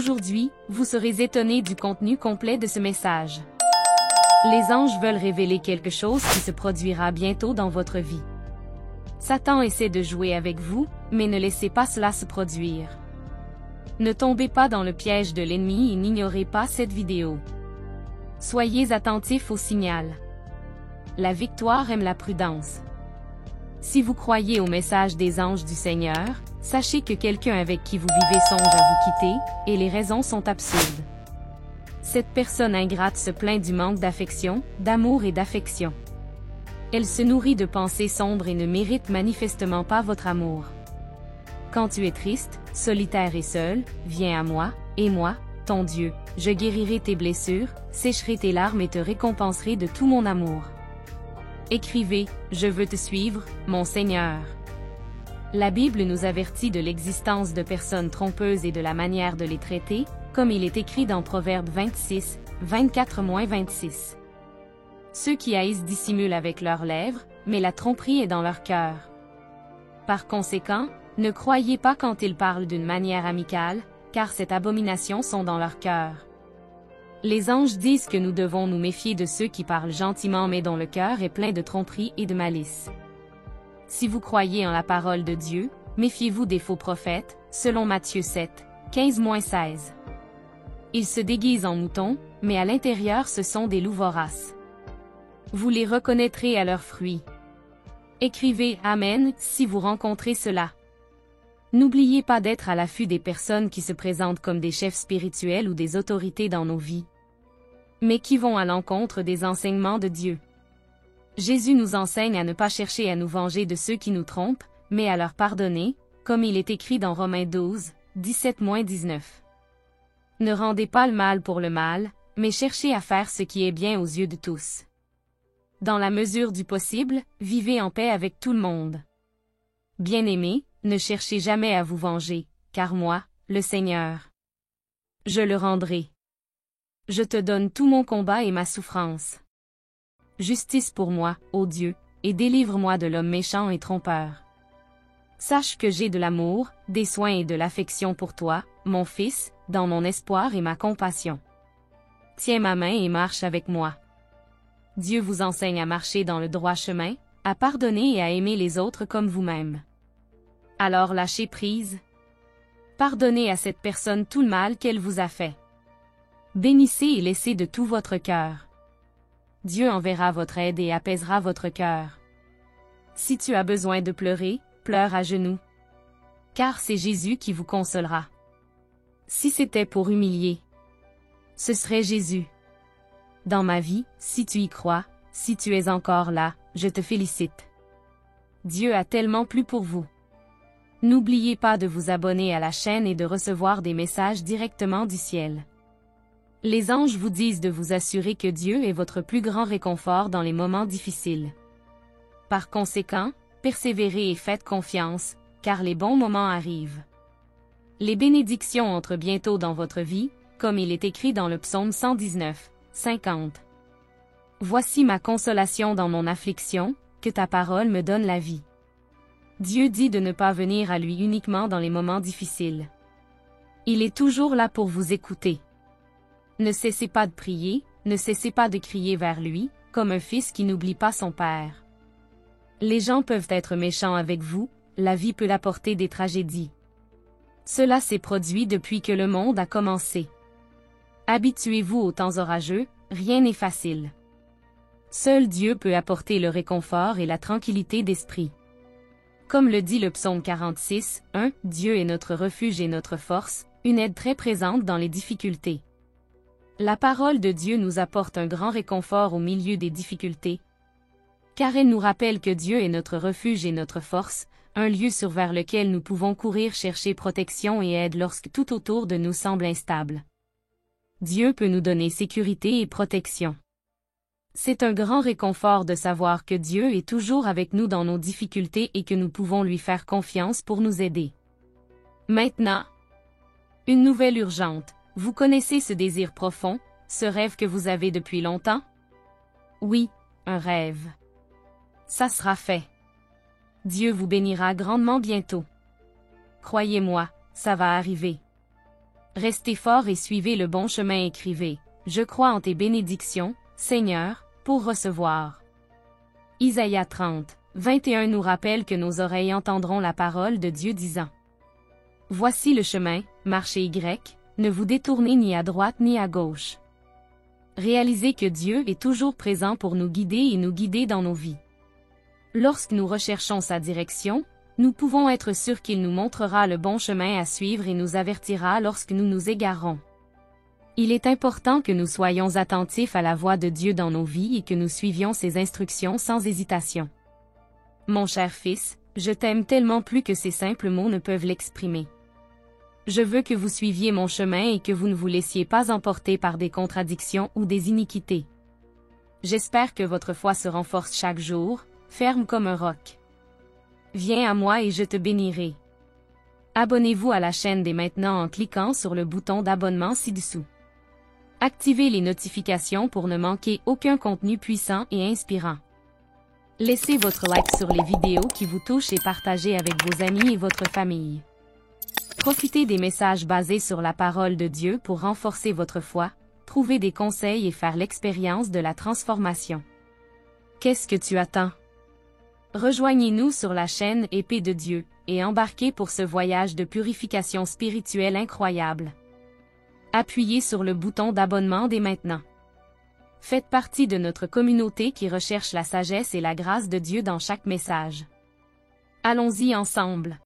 Aujourd'hui, vous serez étonné du contenu complet de ce message. Les anges veulent révéler quelque chose qui se produira bientôt dans votre vie. Satan essaie de jouer avec vous, mais ne laissez pas cela se produire. Ne tombez pas dans le piège de l'ennemi et n'ignorez pas cette vidéo. Soyez attentifs au signal. La victoire aime la prudence. Si vous croyez au message des anges du Seigneur, sachez que quelqu'un avec qui vous vivez songe à vous quitter, et les raisons sont absurdes. Cette personne ingrate se plaint du manque d'affection, d'amour et d'affection. Elle se nourrit de pensées sombres et ne mérite manifestement pas votre amour. Quand tu es triste, solitaire et seul, viens à moi, et moi, ton Dieu, je guérirai tes blessures, sécherai tes larmes et te récompenserai de tout mon amour. Écrivez, je veux te suivre, mon Seigneur. La Bible nous avertit de l'existence de personnes trompeuses et de la manière de les traiter, comme il est écrit dans Proverbe 26, 24-26. Ceux qui haïssent dissimulent avec leurs lèvres, mais la tromperie est dans leur cœur. Par conséquent, ne croyez pas quand ils parlent d'une manière amicale, car cette abomination sont dans leur cœur. Les anges disent que nous devons nous méfier de ceux qui parlent gentiment mais dont le cœur est plein de tromperie et de malice. Si vous croyez en la parole de Dieu, méfiez-vous des faux prophètes, selon Matthieu 7, 15-16. Ils se déguisent en moutons, mais à l'intérieur ce sont des loups voraces. Vous les reconnaîtrez à leurs fruits. Écrivez « Amen » si vous rencontrez cela. N'oubliez pas d'être à l'affût des personnes qui se présentent comme des chefs spirituels ou des autorités dans nos vies, mais qui vont à l'encontre des enseignements de Dieu. Jésus nous enseigne à ne pas chercher à nous venger de ceux qui nous trompent, mais à leur pardonner, comme il est écrit dans Romains 12, 17-19. Ne rendez pas le mal pour le mal, mais cherchez à faire ce qui est bien aux yeux de tous. Dans la mesure du possible, vivez en paix avec tout le monde. Bien-aimés, ne cherchez jamais à vous venger, car moi, le Seigneur, je le rendrai. Je te donne tout mon combat et ma souffrance. Justice pour moi, ô Dieu, et délivre-moi de l'homme méchant et trompeur. Sache que j'ai de l'amour, des soins et de l'affection pour toi, mon Fils, dans mon espoir et ma compassion. Tiens ma main et marche avec moi. Dieu vous enseigne à marcher dans le droit chemin, à pardonner et à aimer les autres comme vous-même. Alors lâchez prise. Pardonnez à cette personne tout le mal qu'elle vous a fait. Bénissez et laissez de tout votre cœur. Dieu enverra votre aide et apaisera votre cœur. Si tu as besoin de pleurer, pleure à genoux. Car c'est Jésus qui vous consolera. Si c'était pour humilier, ce serait Jésus. Dans ma vie, si tu y crois, si tu es encore là, je te félicite. Dieu a tellement plu pour vous. N'oubliez pas de vous abonner à la chaîne et de recevoir des messages directement du ciel. Les anges vous disent de vous assurer que Dieu est votre plus grand réconfort dans les moments difficiles. Par conséquent, persévérez et faites confiance, car les bons moments arrivent. Les bénédictions entrent bientôt dans votre vie, comme il est écrit dans le psaume 119, 50. Voici ma consolation dans mon affliction, que ta parole me donne la vie. Dieu dit de ne pas venir à lui uniquement dans les moments difficiles. Il est toujours là pour vous écouter. Ne cessez pas de prier, ne cessez pas de crier vers lui, comme un fils qui n'oublie pas son père. Les gens peuvent être méchants avec vous, la vie peut apporter des tragédies. Cela s'est produit depuis que le monde a commencé. Habituez-vous aux temps orageux, rien n'est facile. Seul Dieu peut apporter le réconfort et la tranquillité d'esprit. Comme le dit le psaume 46, 1, Dieu est notre refuge et notre force, une aide très présente dans les difficultés. La parole de Dieu nous apporte un grand réconfort au milieu des difficultés, car elle nous rappelle que Dieu est notre refuge et notre force, un lieu vers lequel nous pouvons courir chercher protection et aide lorsque tout autour de nous semble instable. Dieu peut nous donner sécurité et protection. C'est un grand réconfort de savoir que Dieu est toujours avec nous dans nos difficultés et que nous pouvons lui faire confiance pour nous aider. Maintenant, une nouvelle urgente. Vous connaissez ce désir profond, ce rêve que vous avez depuis longtemps? Oui, un rêve. Ça sera fait. Dieu vous bénira grandement bientôt. Croyez-moi, ça va arriver. Restez fort et suivez le bon chemin. Écrivez, je crois en tes bénédictions, Seigneur, pour recevoir. Isaïe 30, 21 nous rappelle que nos oreilles entendront la parole de Dieu disant. Voici le chemin, marchez Y, ne vous détournez ni à droite ni à gauche. Réalisez que Dieu est toujours présent pour nous guider et nous guider dans nos vies. Lorsque nous recherchons sa direction, nous pouvons être sûrs qu'il nous montrera le bon chemin à suivre et nous avertira lorsque nous nous égarons. Il est important que nous soyons attentifs à la voix de Dieu dans nos vies et que nous suivions ses instructions sans hésitation. Mon cher fils, je t'aime tellement plus que ces simples mots ne peuvent l'exprimer. Je veux que vous suiviez mon chemin et que vous ne vous laissiez pas emporter par des contradictions ou des iniquités. J'espère que votre foi se renforce chaque jour, ferme comme un roc. Viens à moi et je te bénirai. Abonnez-vous à la chaîne dès maintenant en cliquant sur le bouton d'abonnement ci-dessous. Activez les notifications pour ne manquer aucun contenu puissant et inspirant. Laissez votre like sur les vidéos qui vous touchent et partagez avec vos amis et votre famille. Profitez des messages basés sur la parole de Dieu pour renforcer votre foi, trouver des conseils et faire l'expérience de la transformation. Qu'est-ce que tu attends? Rejoignez-nous sur la chaîne Épée de Dieu et embarquez pour ce voyage de purification spirituelle incroyable. Appuyez sur le bouton d'abonnement dès maintenant. Faites partie de notre communauté qui recherche la sagesse et la grâce de Dieu dans chaque message. Allons-y ensemble.